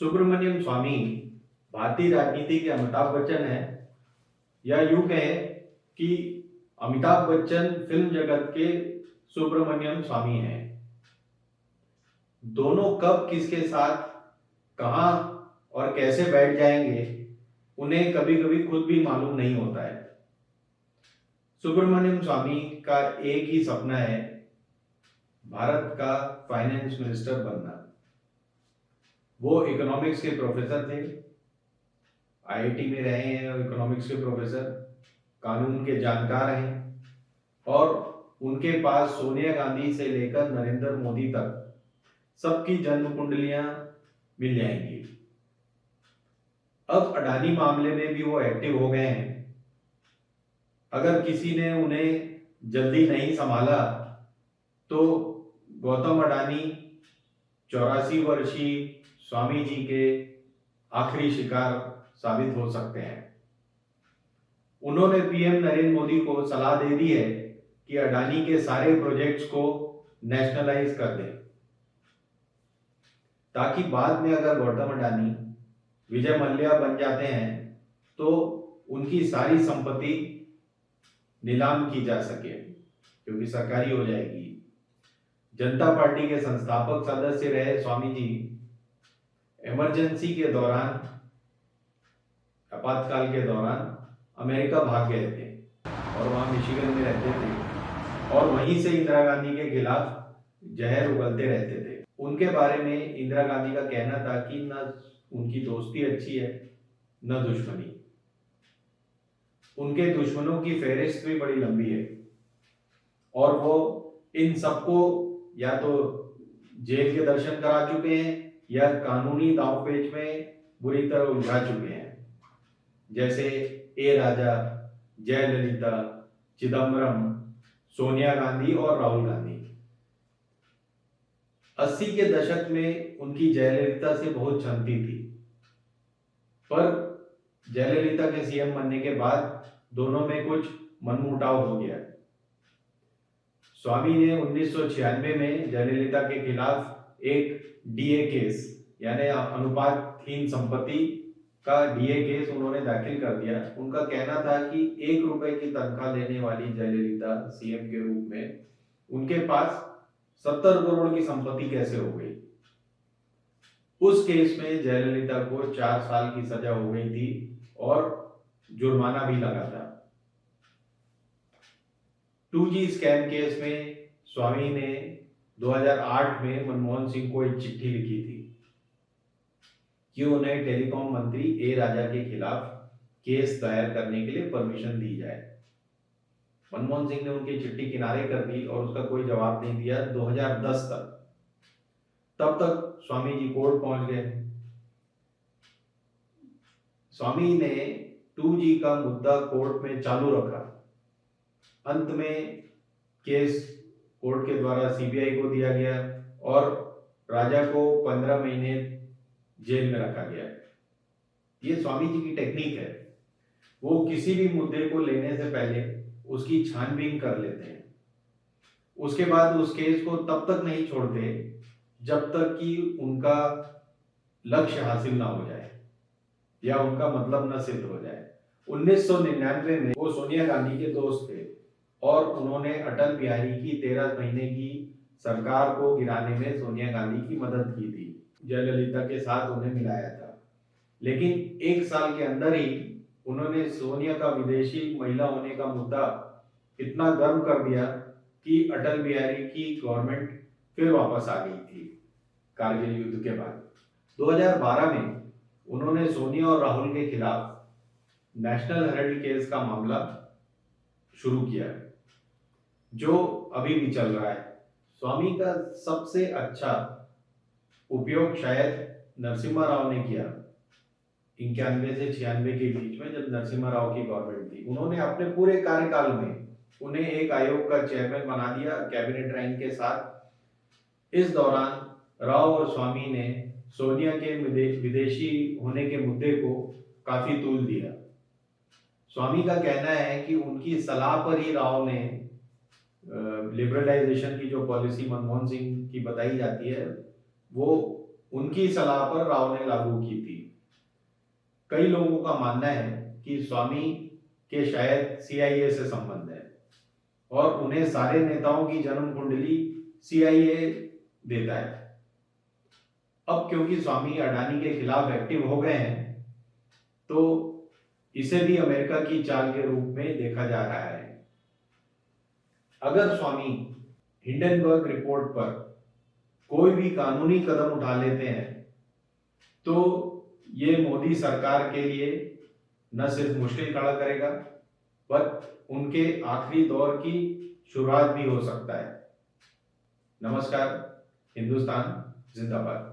सुब्रमण्यम स्वामी भारतीय राजनीति के अमिताभ बच्चन है, या यूं कहें कि अमिताभ बच्चन फिल्म जगत के सुब्रमण्यम स्वामी हैं। दोनों कब किसके साथ कहां और कैसे बैठ जाएंगे उन्हें कभी कभी खुद भी मालूम नहीं होता है। सुब्रमण्यम स्वामी का एक ही सपना है, भारत का फाइनेंस मिनिस्टर बनना। वो इकोनॉमिक्स के प्रोफेसर थे, आईआईटी में रहे हैं, इकोनॉमिक्स के प्रोफेसर, कानून के जानकार हैं और उनके पास सोनिया गांधी से लेकर नरेंद्र मोदी तक सबकी जन्म कुंडलियां मिल जाएंगी। अब अडानी मामले में भी वो एक्टिव हो गए हैं। अगर किसी ने उन्हें जल्दी नहीं संभाला तो गौतम अडानी 84 वर्षीय स्वामी जी के आखिरी शिकार साबित हो सकते हैं। उन्होंने पीएम नरेंद्र मोदी को सलाह दे दी है कि अडानी के सारे प्रोजेक्ट्स को नेशनलाइज कर दें, ताकि बाद में अगर गौतम अडानी विजय मल्ल्या बन जाते हैं तो उनकी सारी संपत्ति नीलाम की जा सके, क्योंकि सरकारी हो जाएगी। जनता पार्टी के संस्थापक सदस्य रहे स्वामी जी इमरजेंसी के दौरान, आपातकाल के दौरान अमेरिका भाग गए थे और वहां मिशिगन में रहते थे और वहीं से इंदिरा गांधी के खिलाफ जहर उगलते रहते थे। उनके बारे में इंदिरा गांधी का कहना था कि न उनकी दोस्ती अच्छी है न दुश्मनी। उनके दुश्मनों की फेहरिस्त भी बड़ी लंबी है और वो इन सबको या तो जेल के दर्शन करा चुके हैं या कानूनी दांवपेच में बुरी तरह उलझा चुके हैं, जैसे ए राजा, जयललिता, चिदम्बरम, सोनिया गांधी और राहुल गांधी। 80 के दशक में उनकी जयललिता से बहुत छनती थी, पर जयललिता के सीएम बनने के बाद दोनों में कुछ मनमुटाव हो गया। स्वामी ने 1996 में जयललिता के खिलाफ एक डीए केस यानी अनुपातहीन संपत्ति का डीए केस उन्होंने दाखिल कर दिया। उनका कहना था कि 1 रुपए की तनख्वाह लेने वाली जयललिता सीएम के रूप में उनके पास 70 करोड़ की संपत्ति कैसे हो गई। उस केस में जयललिता को 4 साल की सजा हो गई थी और जुर्माना भी लगा था। 2G स्कैम केस में स्वामी ने 2008 में मनमोहन सिंह को एक चिट्ठी लिखी थी कि उन्हें टेलीकॉम मंत्री ए राजा के खिलाफ केस दायर करने के लिए परमिशन दी जाए। मनमोहन सिंह ने उनकी चिट्ठी किनारे कर दी और उसका कोई जवाब नहीं दिया 2010 तक। तब तक स्वामी जी कोर्ट पहुंच गए। स्वामी ने 2G का मुद्दा कोर्ट में चालू रखा। अंत में केस कोर्ट के द्वारा सीबीआई को दिया गया और राजा को 15 महीने जेल में रखा गया। ये स्वामी जी की टेक्निक है। वो किसी भी मुद्दे को लेने से पहले उसकी छानबीन कर लेते हैं। उसके बाद उस केस को तब तक नहीं छोड़ते जब तक कि उनका लक्ष्य हासिल ना हो जाए या उनका मतलब न सिद्ध हो जाए। 1999 में वो सोनिया गांधी के दोस्त थे और उन्होंने अटल बिहारी की 13 महीने की सरकार को गिराने में सोनिया गांधी की मदद की थी। जयललिता के साथ उन्हें मिलाया था, लेकिन 1 साल के अंदर ही उन्होंने सोनिया का विदेशी महिला होने का मुद्दा इतना गर्म कर दिया कि अटल बिहारी की गवर्नमेंट फिर वापस आ गई थी कारगिल युद्ध के बाद। 2012 में उन्होंने सोनिया और राहुल के खिलाफ नेशनल हेराल्ड केस का मामला शुरू किया, जो अभी भी चल रहा है। स्वामी का सबसे अच्छा उपयोग शायद नरसिम्हा राव ने किया 91 से 96 के बीच में, जब नरसिम्हा राव की गवर्नमेंट थी। उन्होंने अपने पूरे कार्यकाल में उन्हें एक आयोग का चेयरमैन बना दिया कैबिनेट रैंक के साथ। इस दौरान राव और स्वामी ने सोनिया के विदेशी होने के मुद्दे को काफी तूल दिया। स्वामी का कहना है कि उनकी सलाह पर ही राव ने लिबरलाइजेशन की जो पॉलिसी मनमोहन सिंह की बताई जाती है वो उनकी सलाह पर राव ने लागू की थी। कई लोगों का मानना है कि स्वामी के शायद CIA से संबंध है और उन्हें सारे नेताओं की जन्म कुंडली CIA देता है। अब क्योंकि स्वामी अडानी के खिलाफ एक्टिव हो गए हैं, तो इसे भी अमेरिका की चाल के रूप में देखा जा रहा है। अगर स्वामी हिंडनबर्ग रिपोर्ट पर कोई भी कानूनी कदम उठा लेते हैं, तो ये मोदी सरकार के लिए न सिर्फ मुश्किल खड़ा करेगा, पर उनके आखिरी दौर की शुरुआत भी हो सकता है। नमस्कार, हिंदुस्तान जिंदाबाद।